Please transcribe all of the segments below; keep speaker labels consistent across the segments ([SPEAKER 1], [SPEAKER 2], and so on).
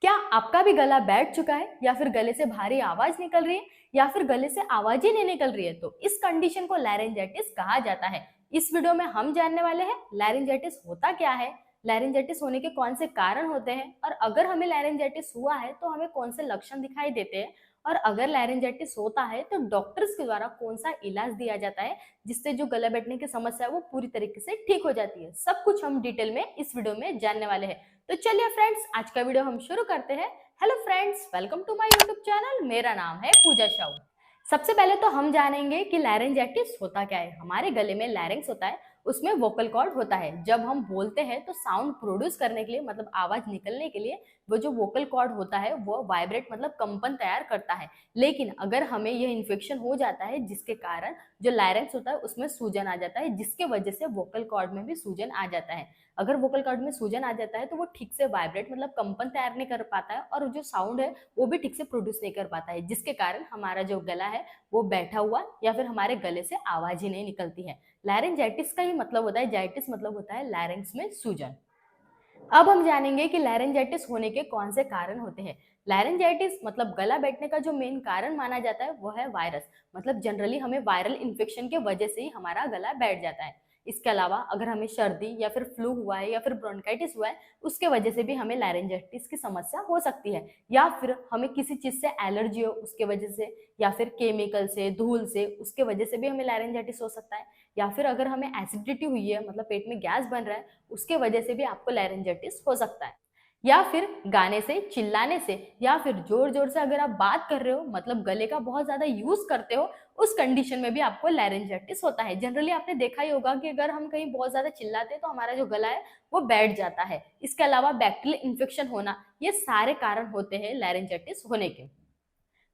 [SPEAKER 1] क्या आपका भी गला बैठ चुका है या फिर गले से भारी आवाज निकल रही है या फिर गले से आवाज ही नहीं निकल रही है तो इस कंडीशन को लैरिंजाइटिस कहा जाता है। इस वीडियो में हम जानने वाले हैं लैरिंजाइटिस होता क्या है, लैरिंजाइटिस होने के कौन से कारण होते हैं और अगर हमें लैरिंजाइटिस हुआ है तो हमें कौन से लक्षण दिखाई देते हैं और अगर लैरिंजाइटिस होता है तो डॉक्टर्स के द्वारा कौन सा इलाज दिया जाता है जिससे जो गला बैठने की समस्या है वो पूरी तरीके से ठीक हो जाती है। सब कुछ हम डिटेल में इस वीडियो में जानने वाले हैं। तो चलिए फ्रेंड्स, आज का वीडियो हम शुरू करते हैं। Hello friends, welcome to my YouTube channel. मेरा नाम है पूजा शाहू। सबसे पहले तो हम जानेंगे कि लैरिंजाइटिस होता क्या है। हमारे गले में लैरिंग्स होता है, उसमें वोकल कॉर्ड होता है। जब हम बोलते हैं तो साउंड प्रोड्यूस करने के लिए मतलब आवाज निकलने के लिए वो जो वोकल कॉर्ड होता है वो वाइब्रेट मतलब कंपन तैयार करता है। लेकिन अगर हमें यह इन्फेक्शन हो जाता है जिसके कारण जो लैरिंग्स होता है उसमें सूजन आ जाता है, जिसके वजह से वोकल कॉर्ड में भी सूजन आ जाता है। अगर वोकल कॉर्ड में सूजन आ जाता है तो वो ठीक से वाइब्रेट मतलब कंपन तैयार नहीं कर पाता है और जो साउंड है वो भी ठीक से प्रोड्यूस नहीं कर पाता है, जिसके कारण हमारा जो गला है वो बैठा हुआ या फिर हमारे गले से आवाज ही नहीं निकलती है। लैरिंजाइटिस का ही मतलब होता है, जाइटिस मतलब होता है लैरिंग्स में सूजन। अब हम जानेंगे कि लैरिंजाइटिस होने के कौन से कारण होते हैं। लैरिंजाइटिस मतलब गला बैठने का जो मेन कारण माना जाता है वो है वायरस। मतलब जनरली हमें वायरल इन्फेक्शन के वजह से ही हमारा गला बैठ जाता है। इसके अलावा अगर हमें सर्दी या फिर फ्लू हुआ है या फिर ब्रोंकाइटिस हुआ है उसके वजह से भी हमें लैरिंजाइटिस की समस्या हो सकती है, या फिर हमें किसी चीज से एलर्जी हो उसके वजह से, या फिर केमिकल से, धूल से, उसके वजह से भी हमें लैरिंजाइटिस हो सकता है, या फिर अगर हमें एसिडिटी हुई है मतलब पेट में गैस बन रहा है उसके वजह से भी आपको लैरिंजाइटिस हो सकता है, या फिर गाने से, चिल्लाने से, या फिर जोर जोर से अगर आप बात कर रहे हो मतलब गले का बहुत ज्यादा यूज करते हो उस कंडीशन में भी आपको लैरिंजाइटिस होता है। जनरली आपने देखा ही होगा कि अगर हम कहीं बहुत ज्यादा चिल्लाते हैं तो हमारा जो गला है वो बैठ जाता है। इसके अलावा बैक्टीरियल इन्फेक्शन होना, ये सारे कारण होते हैं लैरिंजाइटिस होने के।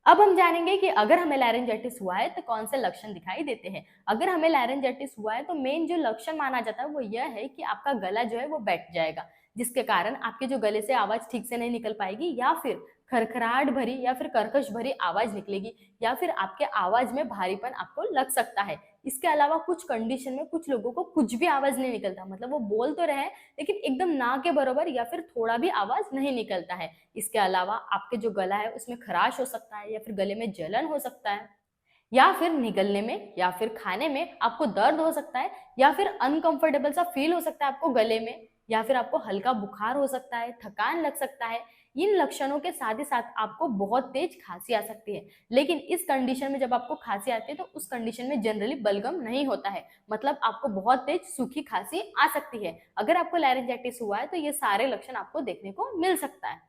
[SPEAKER 1] अब हम जानेंगे कि अगर हमें लैरिंजाइटिस हुआ है तो कौन से लक्षण दिखाई देते हैं। अगर हमें लैरिंजाइटिस हुआ है तो मेन जो लक्षण माना जाता है वो यह है कि आपका गला जो है वो बैठ जाएगा, जिसके कारण आपके जो गले से आवाज ठीक से नहीं निकल पाएगी, या फिर खरखराहट भरी या फिर कर्कश भरी आवाज निकलेगी, या फिर आपके आवाज में भारीपन आपको लग सकता है। इसके अलावा कुछ कंडीशन में कुछ लोगों को कुछ भी आवाज नहीं निकलता, मतलब वो बोल तो रहे हैं लेकिन एकदम ना के बराबर या फिर थोड़ा भी आवाज नहीं निकलता है। इसके अलावा आपके जो गला है उसमें खराश हो सकता है, या फिर गले में जलन हो सकता है, या फिर निगलने में या फिर खाने में आपको दर्द हो सकता है, या फिर अनकंफर्टेबल सा फील हो सकता है आपको गले में, या फिर आपको हल्का बुखार हो सकता है, थकान लग सकता है। इन लक्षणों के साथ ही साथ आपको बहुत तेज खांसी आ सकती है। लेकिन इस कंडीशन में जब आपको खांसी आती है तो उस कंडीशन में जनरली बलगम नहीं होता है, मतलब आपको बहुत तेज सूखी खांसी आ सकती है। अगर आपको लैरिंजाइटिस हुआ है तो ये सारे लक्षण आपको देखने को मिल सकता है।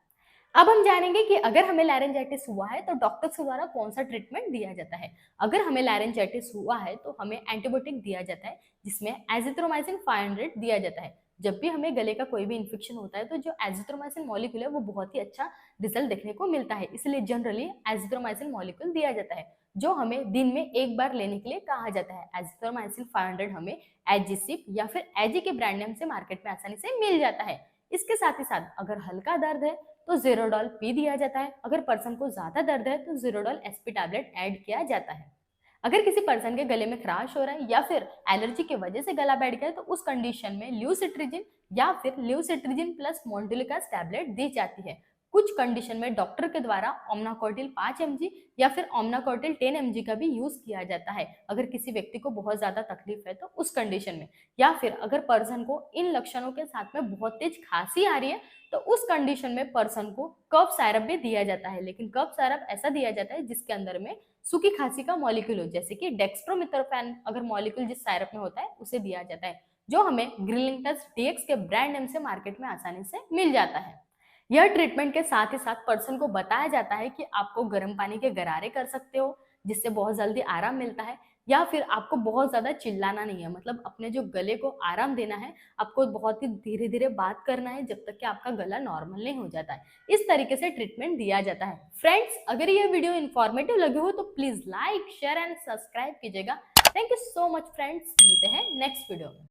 [SPEAKER 1] अब हम जानेंगे कि अगर हमें लैरिंजाइटिस हुआ है तो डॉक्टर्स के द्वारा कौन सा ट्रीटमेंट दिया जाता है। अगर हमें लैरिंजाइटिस हुआ है तो हमें एंटीबायोटिक दिया जाता है जिसमें एजिथ्रोमाइसिन 500 दिया जाता है। जब भी हमें गले का कोई भी इन्फेक्शन होता है तो जो एजिथ्रोमाइसिन मॉलिक्यूल है वो बहुत ही अच्छा रिजल्ट देखने को मिलता है, इसलिए जनरली एजिथ्रोमाइसिन मॉलिक्यूल दिया जाता है जो हमें दिन में एक बार लेने के लिए कहा जाता है। एजिथ्रोमाइसिन 500 हमें एजिसिप या फिर एजी के ब्रांड नेम से मार्केट में आसानी से मिल जाता है। इसके साथ ही साथ अगर हल्का दर्द है तो ज़ेरोडॉल पी दिया जाता है। अगर पर्सन को ज्यादा दर्द है तो ज़ेरोडॉल एसपी टैबलेट ऐड किया जाता है। अगर किसी पर्सन के गले में खराश हो रहा है या फिर एलर्जी की वजह से गला बैठ गया है तो उस कंडीशन में ल्यूसिट्रिजिन या फिर ल्यूसिट्रिजिन प्लस मोन्टेलिकास टैबलेट दी जाती है। कुछ कंडीशन में डॉक्टर के द्वारा ओमनाकॉर्टिल 5 mg या फिर ओमनाकॉर्टिल 10 mg का भी यूज किया जाता है अगर किसी व्यक्ति को बहुत ज्यादा तकलीफ है तो उस कंडीशन में, या फिर अगर पर्सन को इन लक्षणों के साथ में बहुत तेज खांसी आ रही है तो उस कंडीशन में पर्सन को कफ सायरप भी दिया जाता है। लेकिन कफ सायरप ऐसा दिया जाता है जिसके अंदर में सूखी खांसी का मॉलिक्यूल हो, जैसे कि डेक्स्ट्रोमिथोफैन अगर मॉलिक्यूल जिस सायरप में होता है उसे दिया जाता है, जो हमें ग्रिलिंटस डीएक्स के ब्रांड नेम से मार्केट में आसानी से मिल जाता है। यह ट्रीटमेंट के साथ ही साथ पर्सन को बताया जाता है कि आपको गर्म पानी के गरारे कर सकते हो जिससे बहुत जल्दी आराम मिलता है, या फिर आपको बहुत ज्यादा चिल्लाना नहीं है, मतलब अपने जो गले को आराम देना है, आपको बहुत ही धीरे धीरे बात करना है जब तक कि आपका गला नॉर्मल नहीं हो जाता है। इस तरीके से ट्रीटमेंट दिया जाता है। फ्रेंड्स, अगर ये वीडियो इन्फॉर्मेटिव लगे हो तो please like, share and subscribe कीजिएगा। Thank you so much friends, मिलते हैं नेक्स्ट वीडियो में।